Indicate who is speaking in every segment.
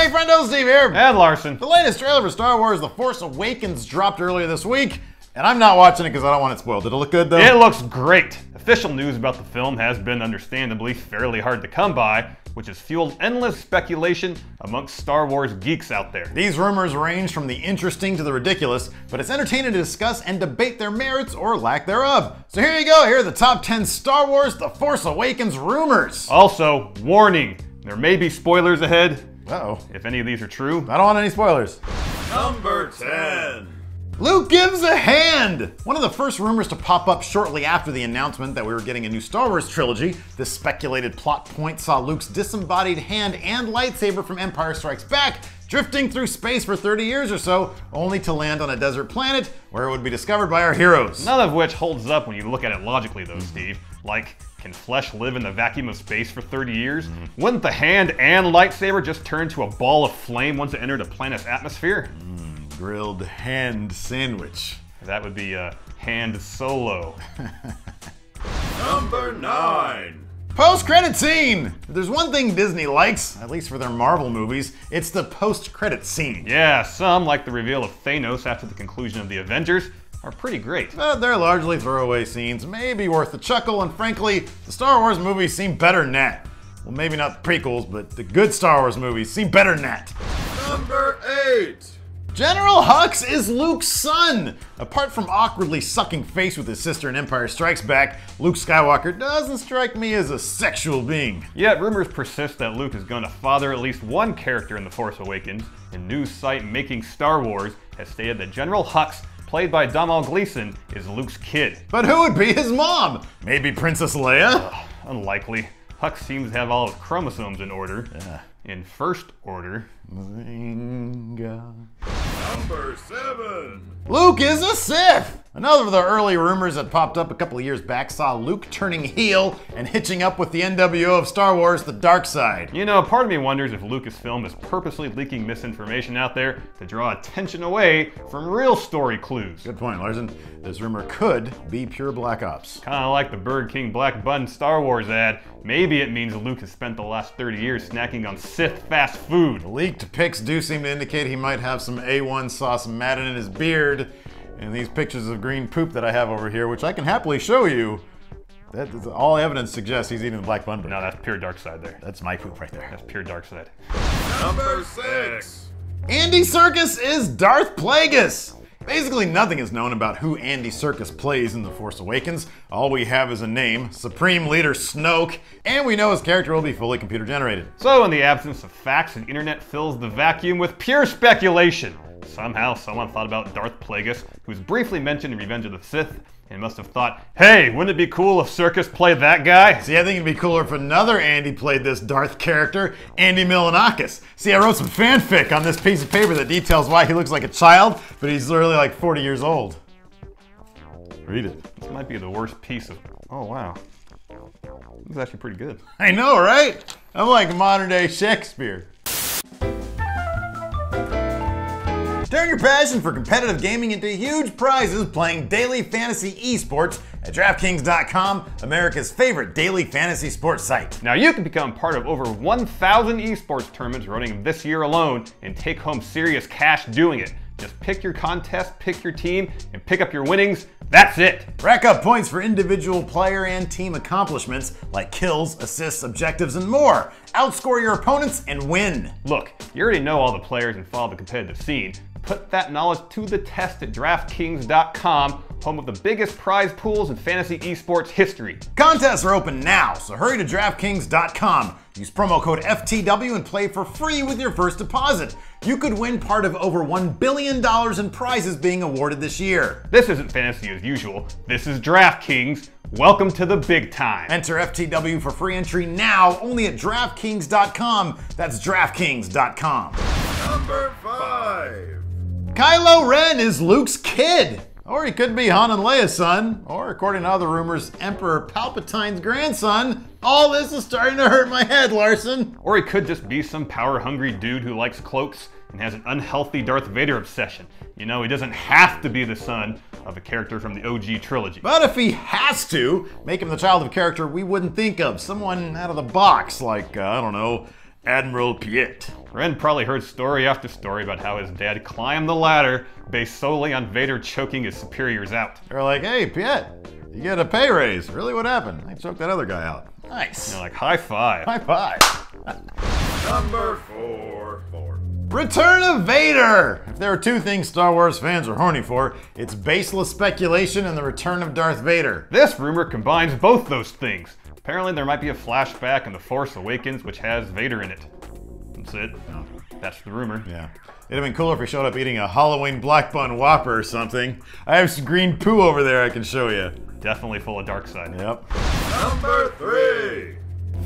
Speaker 1: Hey friendo, Steve here.
Speaker 2: And Larson.
Speaker 1: The latest trailer for Star Wars The Force Awakens dropped earlier this week, and I'm not watching it because I don't want it spoiled. Did it look good though?
Speaker 2: It looks great. Official news about the film has been understandably fairly hard to come by, which has fueled endless speculation amongst Star Wars geeks out there.
Speaker 1: These rumors range from the interesting to the ridiculous, but it's entertaining to discuss and debate their merits or lack thereof. So here you go, here are the top 10 Star Wars The Force Awakens rumors.
Speaker 2: Also, warning, there may be spoilers ahead.
Speaker 1: Uh-oh.
Speaker 2: If any of these are true.
Speaker 1: I don't want any spoilers.
Speaker 3: Number 10.
Speaker 1: Luke gives a hand! One of the first rumors to pop up shortly after the announcement that we were getting a new Star Wars trilogy, this speculated plot point saw Luke's disembodied hand and lightsaber from Empire Strikes Back drifting through space for 30 years or so, only to land on a desert planet where it would be discovered by our heroes.
Speaker 2: None of which holds up when you look at it logically though, Steve. Like, can flesh live in the vacuum of space for 30 years? Wouldn't the hand and lightsaber just turn to a ball of flame once it entered a planet's atmosphere?
Speaker 1: Grilled hand sandwich.
Speaker 2: That would be a hand solo.
Speaker 3: Number 9.
Speaker 1: Post-credit scene! If there's one thing Disney likes, at least for their Marvel movies, it's the post-credit scene.
Speaker 2: Yeah, some, like the reveal of Thanos after the conclusion of the Avengers, are pretty great.
Speaker 1: But they're largely throwaway scenes, maybe worth a chuckle, and frankly, the Star Wars movies seem better than that. Well, maybe not the prequels, but the good Star Wars movies seem better than that.
Speaker 3: Number 8.
Speaker 1: General Hux is Luke's son! Apart from awkwardly sucking face with his sister in Empire Strikes Back, Luke Skywalker doesn't strike me as a sexual being.
Speaker 2: Yet rumors persist that Luke is going to father at least one character in The Force Awakens, and news site Making Star Wars has stated that General Hux, played by Domhnall Gleeson, is Luke's kid.
Speaker 1: But who would be his mom? Maybe Princess Leia?
Speaker 2: Unlikely. Hux seems to have all his chromosomes in order. In first order.
Speaker 1: Zinga.
Speaker 3: Number 7.
Speaker 1: Luke is a Sith! Another of the early rumors that popped up a couple of years back saw Luke turning heel and hitching up with the NWO of Star Wars, the dark side.
Speaker 2: You know, part of me wonders if Lucasfilm is purposely leaking misinformation out there to draw attention away from real story clues.
Speaker 1: Good point, Larson. This rumor could be pure Black Ops.
Speaker 2: Kinda like the Burger King Black Bun Star Wars ad. Maybe it means Luke has spent the last 30 years snacking on Sith fast food.
Speaker 1: The leaked pics do seem to indicate he might have some A1 sauce matted in his beard. And these pictures of green poop that I have over here, which I can happily show you, that is, all evidence suggests he's eating the black bun.
Speaker 2: No, that's pure dark side there.
Speaker 1: That's my poop right there.
Speaker 2: That's pure dark side.
Speaker 3: Number 6.
Speaker 1: Andy Serkis is Darth Plagueis! Basically nothing is known about who Andy Serkis plays in The Force Awakens. All we have is a name, Supreme Leader Snoke, and we know his character will be fully computer generated.
Speaker 2: So in the absence of facts, the internet fills the vacuum with pure speculation. Somehow someone thought about Darth Plagueis, who's briefly mentioned in Revenge of the Sith, and must have thought, hey, wouldn't it be cool if Serkis played that guy?
Speaker 1: See, I think it'd be cooler if another Andy played this Darth character, Andy Milonakis. See, I wrote some fanfic on this piece of paper that details why he looks like a child, but he's literally like 40 years old. Read it.
Speaker 2: This might be the worst piece of... Oh, wow. This is actually pretty good.
Speaker 1: I know, right? I'm like modern day Shakespeare. Turn your passion for competitive gaming into huge prizes playing daily fantasy esports at DraftKings.com, America's favorite daily fantasy sports site.
Speaker 2: Now you can become part of over 1,000 esports tournaments running this year alone and take home serious cash doing it. Just pick your contest, pick your team, and pick up your winnings. That's it.
Speaker 1: Rack up points for individual player and team accomplishments like kills, assists, objectives, and more. Outscore your opponents and win.
Speaker 2: Look, you already know all the players and follow the competitive scene. Put that knowledge to the test at DraftKings.com, home of the biggest prize pools in fantasy esports history.
Speaker 1: Contests are open now, so hurry to DraftKings.com. Use promo code FTW and play for free with your first deposit. You could win part of over $1 billion in prizes being awarded this year.
Speaker 2: This isn't fantasy as usual. This is DraftKings. Welcome to the big time.
Speaker 1: Enter FTW for free entry now, only at DraftKings.com. That's DraftKings.com.
Speaker 3: Number 5.
Speaker 1: Kylo Ren is Luke's kid. Or he could be Han and Leia's son, or according to other rumors, Emperor Palpatine's grandson. All this is starting to hurt my head, Larson.
Speaker 2: Or he could just be some power-hungry dude who likes cloaks and has an unhealthy Darth Vader obsession. You know, he doesn't have to be the son of a character from the OG trilogy.
Speaker 1: But if he has to, make him the child of a character we wouldn't think of. Someone out of the box, like, I don't know, Admiral Piet.
Speaker 2: Ren probably heard story after story about how his dad climbed the ladder based solely on Vader choking his superiors out.
Speaker 1: They're like, hey, Piet, you get a pay raise. Really, what happened? I choked that other guy out. Nice.
Speaker 2: They're like, high five.
Speaker 1: High five.
Speaker 3: Number 4.
Speaker 1: Return of Vader! If there are two things Star Wars fans are horny for, it's baseless speculation and the return of Darth Vader.
Speaker 2: This rumor combines both those things. Apparently there might be a flashback in The Force Awakens which has Vader in it. That's it.
Speaker 1: Oh.
Speaker 2: That's the rumor.
Speaker 1: Yeah. It'd have been cooler if he showed up eating a Halloween black bun Whopper or something. I have some green poo over there I can show you.
Speaker 2: Definitely full of dark side.
Speaker 1: Yep.
Speaker 3: Number 3.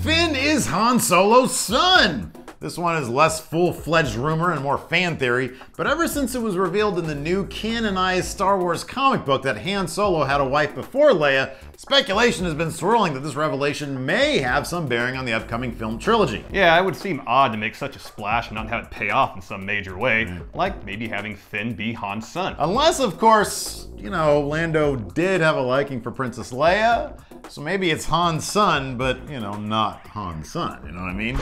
Speaker 1: Finn is Han Solo's son! This one is less full-fledged rumor and more fan theory, but ever since it was revealed in the new canonized Star Wars comic book that Han Solo had a wife before Leia, speculation has been swirling that this revelation may have some bearing on the upcoming film trilogy.
Speaker 2: Yeah, it would seem odd to make such a splash and not have it pay off in some major way, like maybe having Finn be Han's son.
Speaker 1: Unless, of course, you know, Lando did have a liking for Princess Leia, so maybe it's Han's son, but, you know, not Han's son, you know what I mean?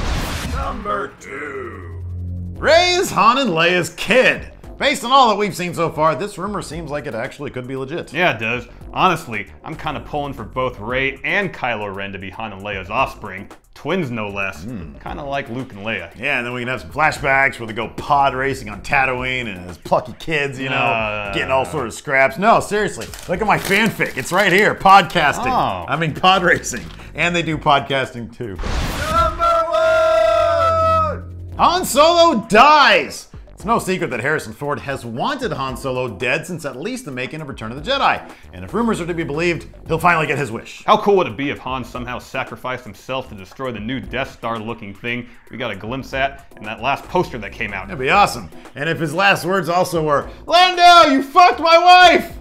Speaker 3: Number 2.
Speaker 1: Rey is Han and Leia's kid. Based on all that we've seen so far, this rumor seems like it actually could be legit.
Speaker 2: Yeah, it does. Honestly, I'm kind of pulling for both Rey and Kylo Ren to be Han and Leia's offspring. Twins, no less. Kind of like Luke and Leia.
Speaker 1: Yeah, and then we can have some flashbacks where they go pod racing on Tatooine and as plucky kids, you know, getting all sort of scraps. No, seriously, look at my fanfic. It's right here, podcasting.
Speaker 2: Oh.
Speaker 1: I mean, pod racing. And they do podcasting too.
Speaker 3: Number 1.
Speaker 1: Han Solo dies! It's no secret that Harrison Ford has wanted Han Solo dead since at least the making of Return of the Jedi. And if rumors are to be believed, he'll finally get his wish.
Speaker 2: How cool would it be if Han somehow sacrificed himself to destroy the new Death Star looking thing we got a glimpse at in that last poster that came out?
Speaker 1: That'd be awesome. And if his last words also were, Lando, you fucked my wife!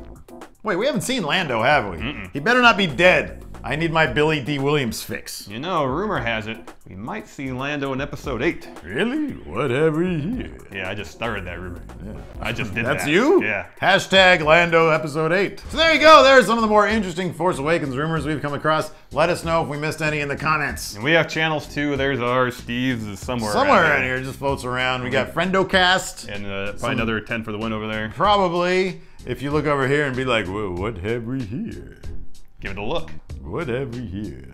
Speaker 1: Wait, we haven't seen Lando, have we? He better not be dead. I need my Billy D. Williams fix.
Speaker 2: You know, rumor has it, we might see Lando in Episode 8.
Speaker 1: Really? What have we here?
Speaker 2: Yeah, I just started that rumor.
Speaker 1: Yeah.
Speaker 2: I just did
Speaker 1: That's
Speaker 2: that.
Speaker 1: you?
Speaker 2: Yeah.
Speaker 1: Hashtag Lando Episode 8. So there you go. There's some of the more interesting Force Awakens rumors we've come across. Let us know if we missed any in the comments.
Speaker 2: And we have channels too. There's ours, Steve's is somewhere
Speaker 1: Somewhere in here, just floats around. We got Friendocast.
Speaker 2: And probably another 10 for the win over there.
Speaker 1: Probably, if you look over here and be like, whoa, what have we here?
Speaker 2: Give it a look.
Speaker 1: What have we here?